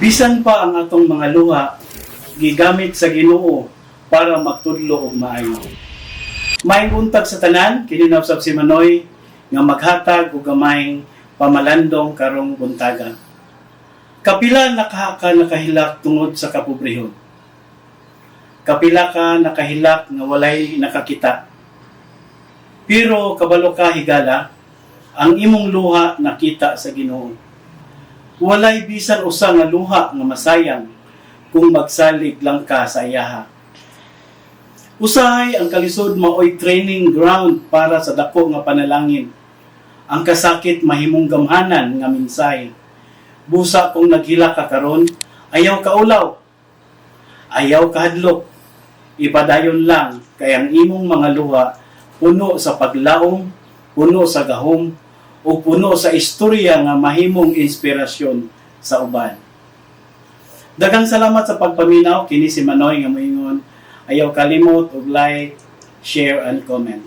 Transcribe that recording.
Bisan pa ang atong mga luha gigamit sa Ginoo para magtudlo og maayo. Maayong untag sa tanan, kini nausab si Manoy nga maghatag og gamayng pamalandong karong buntaga. Kapila nakahilak tungod sa kapobrehon. Kapila ka nakahilak nga walay nakakita. Pero kabalo ka higala, ang imong luha nakita sa Ginoo. Walay bisan usa nga luha nga masayang kung magsalig lang ka sa iyaha. Usahay ang kalisod maoy training ground para sa dako nga panalangin. Ang kasakit mahimong gamhanan nga minsay. Busa kung naghila ka karon, ayaw ka ulaw. Ayaw ka hadlok. Ipadayon lang kay ang imong mga luha puno sa paglaom, puno sa gahom, o puno sa istorya nga mahimong inspirasyon sa uban. Daghang salamat sa pagpaminaw. Kini si Manoy nga moingon, ayaw kalimot og like, share, and comment.